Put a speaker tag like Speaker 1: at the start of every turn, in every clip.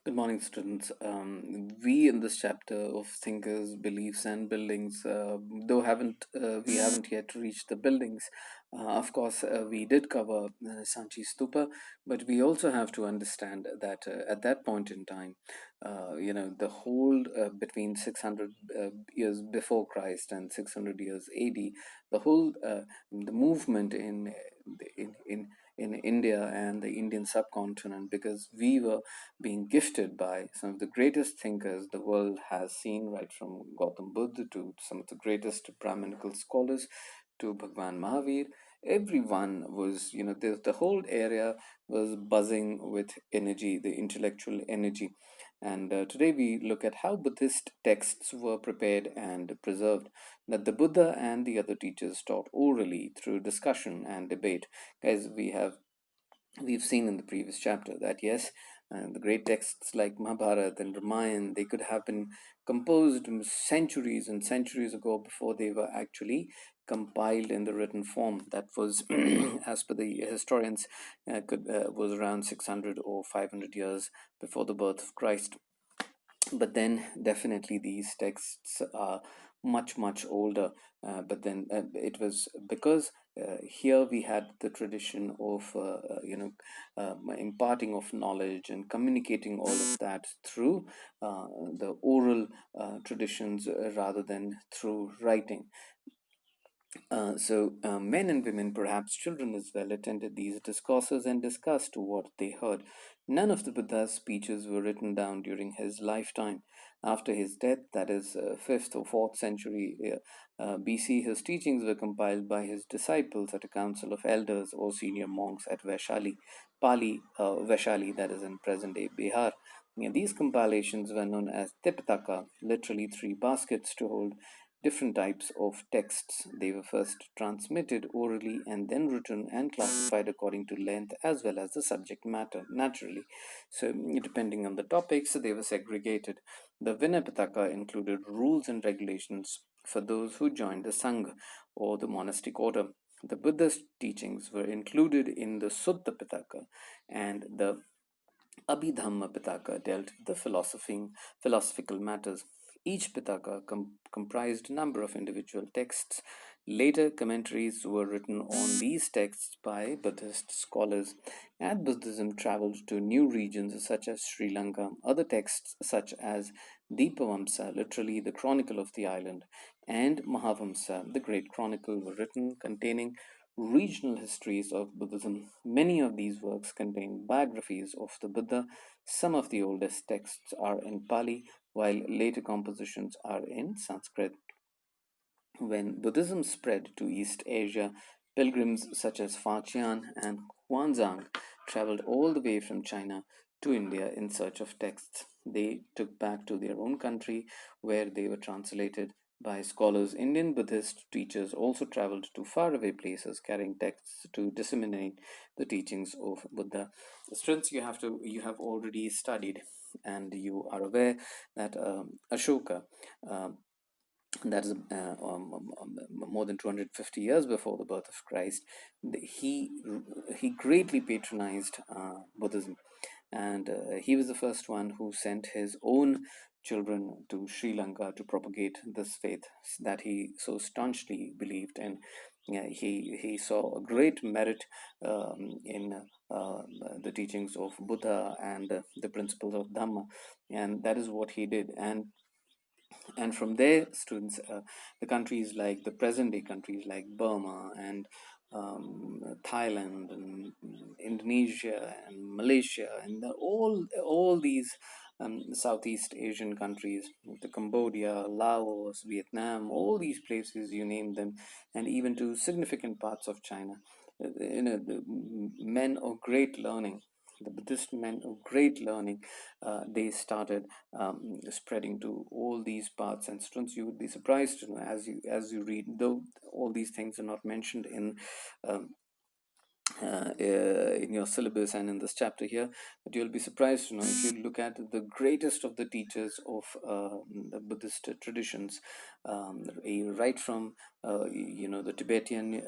Speaker 1: Good morning, students. We in this chapter of thinkers, beliefs, and buildings, though haven't we haven't yet reached the buildings. Of course, we did cover Sanchi Stupa, but we also have to understand that at that point in time, the whole between 600 years before Christ and 600 years AD, the whole the movement in in India and the Indian subcontinent, because we were being gifted by some of the greatest thinkers the world has seen, right from Gautam Buddha to some of the greatest Brahminical scholars to Bhagwan Mahavir. Everyone was, the whole area was buzzing with energy, the intellectual energy. And today we look at how Buddhist texts were prepared and preserved, that the Buddha and the other teachers taught orally through discussion and debate. Guys, we've seen in the previous chapter that yes, the great texts like Mahabharata and Ramayana, they could have been composed centuries and centuries ago before they were actually compiled in the written form. That was, as per the historians, was around 600 or 500 years before the birth of Christ. But then definitely these texts are much older. But then it was because here we had the tradition of imparting of knowledge and communicating all of that through the oral traditions rather than through writing. So men and women, perhaps children as well, attended these discourses and discussed what they heard. None of the Buddha's speeches were written down during his lifetime. After his death, that is 5th or 4th century BC, his teachings were compiled by his disciples at a council of elders or senior monks at Vaishali, Vaishali, that is in present-day Bihar. These compilations were known as Tipitaka, literally three baskets to hold different types of texts. They were first transmitted orally and then written and classified according to length as well as the subject matter, naturally. So, depending on the topics, they were segregated. The Vinaya included rules and regulations for those who joined the Sangha or the monastic order. The Buddhist teachings were included in the Sutta Pitaka, and the Abhidhamma Pitaka dealt with the philosophical matters. Each Pitaka comprised a number of individual texts. Later commentaries were written on these texts by Buddhist scholars. As Buddhism traveled to new regions such as Sri Lanka, other texts such as Dipavamsa, literally the chronicle of the island, and Mahavamsa, the great chronicle, were written containing regional histories of Buddhism. Many of these works contain biographies of the Buddha. Some of the oldest texts are in Pali, while later compositions are in Sanskrit. When Buddhism spread to East Asia, pilgrims such as Faxian and Huanzang traveled all the way from China to India in search of texts they took back to their own country, where they were translated by scholars. Indian Buddhist teachers also traveled to faraway places carrying texts to disseminate the teachings of Buddha. Students, you have already studied and you are aware that Ashoka, that is more than 250 years before the birth of Christ, he greatly patronized Buddhism, and he was the first one who sent his own children to Sri Lanka to propagate this faith that he so staunchly believed in. Yeah, he saw a great merit in the teachings of Buddha and the principles of Dhamma, and that is what he did. And from there, students, the countries like the present day countries like Burma and Thailand and Indonesia and Malaysia and all these Southeast Asian countries, to Cambodia, Laos, Vietnam, all these places, you name them, and even to significant parts of China, the men of great learning, the Buddhist men of great learning, they started spreading to all these parts. And students, you would be surprised to know, as you read, though all these things are not mentioned um, in your syllabus and in this chapter here, but you'll be surprised to know, if you look at the greatest of the teachers of the Buddhist traditions, right from the Tibetan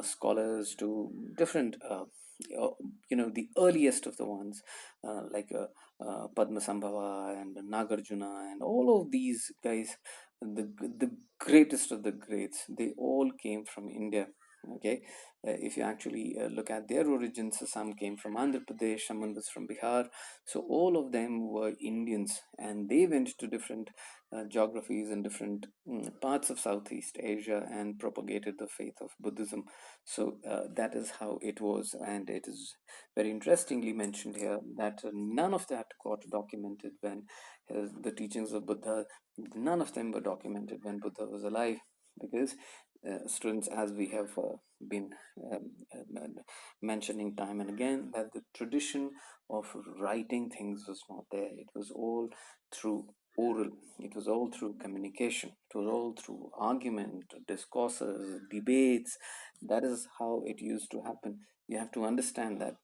Speaker 1: scholars to different uh, the earliest of the ones, like Padmasambhava and Nagarjuna and all of these guys, the greatest of the greats, they all came from India. Okay, if you actually look at their origins, some came from Andhra Pradesh, someone was from Bihar. So all of them were Indians, and they went to different geographies and different parts of Southeast Asia and propagated the faith of Buddhism. So that is how it was, and it is very interestingly mentioned here that none of that got documented when the teachings of Buddha, none of them were documented when Buddha was alive, because students, as we have been um, mentioning time and again, that the tradition of writing things was not there. It was all through oral, it was all through communication, it was all through argument, discourses, debates. That is how it used to happen. You have to understand that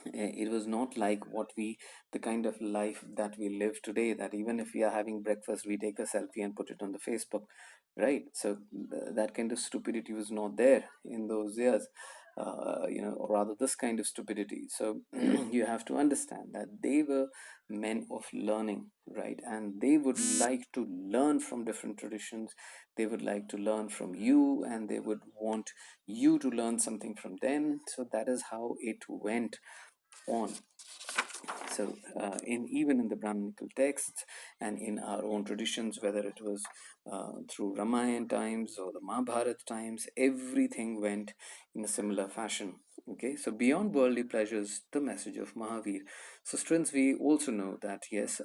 Speaker 1: it was not like the kind of life that we live today, that even if we are having breakfast we take a selfie and put it on the Facebook, right? So that kind of stupidity was not there in those years, or rather this kind of stupidity. So you have to understand that they were men of learning, right? And they would like to learn from different traditions, they would like to learn from you, and they would want you to learn something from them. So that is how it went on. So, in even in the Brahminical texts and in our own traditions, whether it was through Ramayana times or the Mahabharata times, everything went in a similar fashion. Okay, so beyond worldly pleasures, the message of Mahavir. So, students, we also know that yes,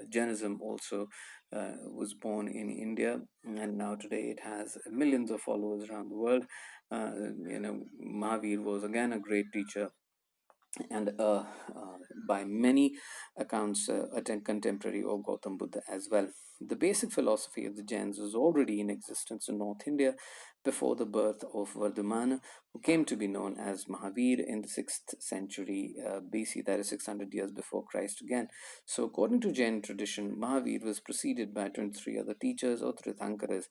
Speaker 1: Jainism also was born in India, and now today it has millions of followers around the world. Mahavir was again a great teacher, and by many accounts a contemporary of Gautam Buddha as well. The basic philosophy of the Jains was already in existence in North India before the birth of Vardhamana, who came to be known as Mahavir in the 6th century BC, that is 600 years before Christ again. So, according to Jain tradition, Mahavir was preceded by 23 other teachers or Tirthankaras,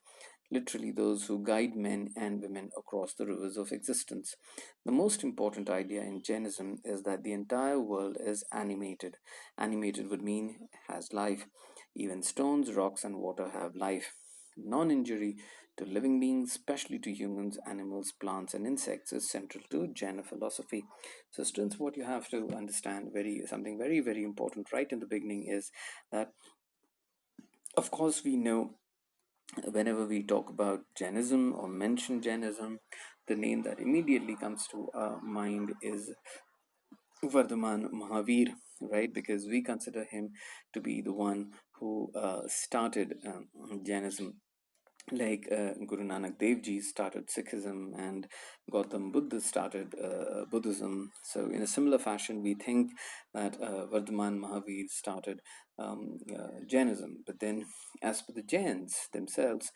Speaker 1: literally those who guide men and women across the rivers of existence. The most important idea in Jainism is that the entire world is animated. Animated would mean has life. Even stones, rocks, and water have life. Non injury to living beings, especially to humans, animals, plants, and insects, is central to Jaina philosophy. So, students, what you have to understand something very, very important right in the beginning is that, of course, we know whenever we talk about Jainism or mention Jainism, the name that immediately comes to our mind is Vardhaman Mahavir, right? Because we consider him to be the one who started Jainism, like Guru Nanak Dev Ji started Sikhism and Gautam Buddha started Buddhism. So, in a similar fashion, we think that Vardhaman Mahavir started Jainism. But then, as per the Jains themselves,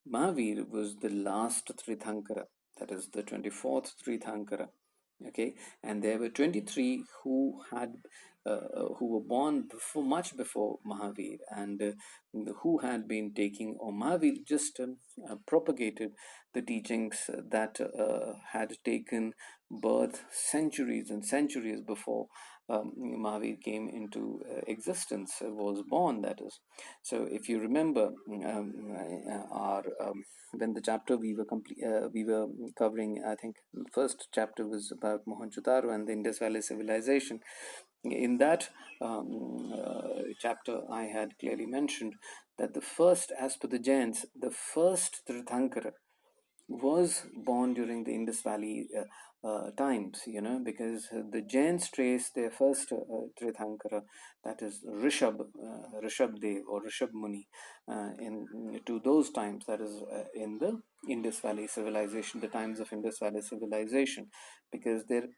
Speaker 1: Mahavir was the last Tirthankara, that is the 24th Tirthankara. Okay, and there were 23 who were born much before Mahavir, and who had been taking, or Mahavir just propagated the teachings that had taken birth centuries and centuries before Mahavir came into existence, was born, that is. So, if you remember, our when the chapter we were covering, I think the first chapter was about Mohenjo-daro and the Indus Valley civilization. In that chapter, I had clearly mentioned that the first, as per the Jains, the first Tirthankara was born during the Indus Valley times, because the Jains trace their first Tirthankara, that is Rishabh Dev or Rishabh Muni, to those times, that is in the Indus Valley civilization, the times of Indus Valley civilization, because there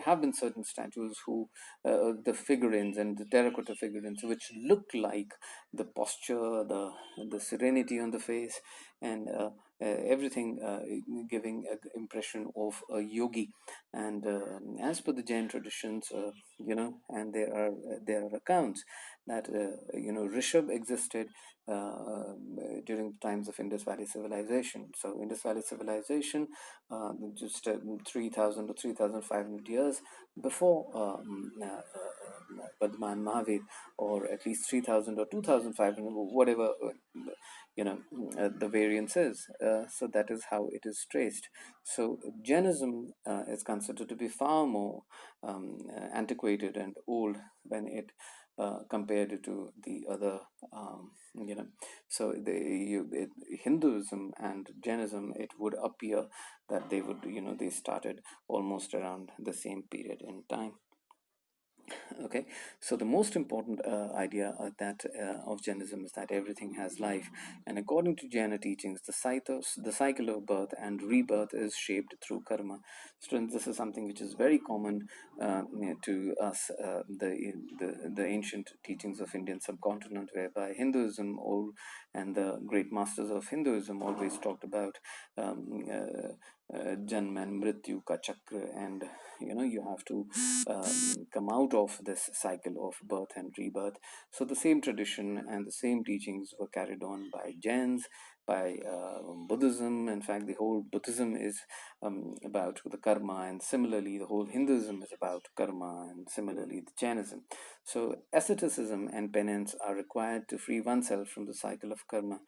Speaker 1: have been certain statues who the figurines and the terracotta figurines which look like the posture, the serenity on the face, and everything giving an impression of a yogi. And as per the Jain traditions, and there are accounts that Rishabh existed during the times of Indus Valley civilization. So Indus Valley civilization, just 3,000 to 3,500 years before Padma and Mahavir, or at least 3,000 or 2,500, whatever the variance is. So that is how it is traced. So Jainism is considered to be far more antiquated and old when it compared to the other, um, you know. So Hinduism and Jainism, it would appear that they started almost around the same period in time. Okay, so the most important idea that of Jainism is that everything has life, and according to Jaina teachings, the cycle of birth and rebirth is shaped through karma. Students, this is something which is very common to us, the ancient teachings of Indian subcontinent, whereby Hinduism all and the great masters of Hinduism always talked about Janma and Mrityu ka chakra, and you have to come out of this cycle of birth and rebirth. So the same tradition and the same teachings were carried on by Jains, by Buddhism. In fact, the whole Buddhism is about the karma, and similarly, the whole Hinduism is about karma, and similarly, the Jainism. So asceticism and penance are required to free oneself from the cycle of karma.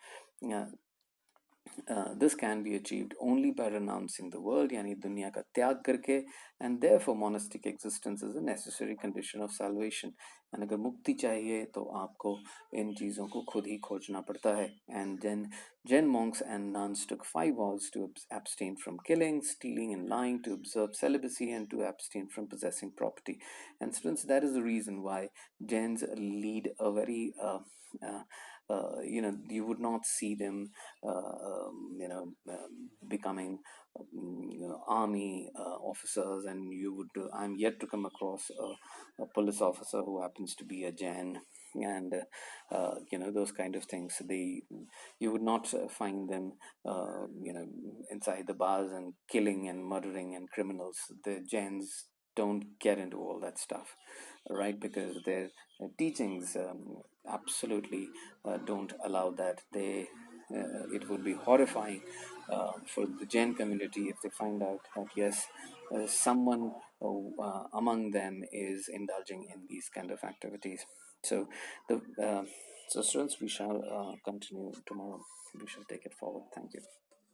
Speaker 1: This can be achieved only by renouncing the world, यानी दुनिया का त्याग करके, and therefore monastic existence is a necessary condition of salvation. And अगर मुक्ति चाहिए तो आपको इन चीज़ों को खुद ही खोजना पड़ता है. And then Jain monks and nuns took 5 vows to abstain from killing, stealing, and lying, to observe celibacy, and to abstain from possessing property. And students, that is the reason why Jains lead a very you would not see them becoming army officers, and I'm yet to come across a police officer who happens to be a Jain, and those kind of things. You would not find them inside the bars and killing and murdering and criminals. The Jains don't get into all that stuff, right? Because their teachings absolutely don't allow that. It would be horrifying for the Jain community if they find out that yes, someone among them is indulging in these kind of activities. So the uh, so students, we shall continue tomorrow. We shall take it forward. Thank you.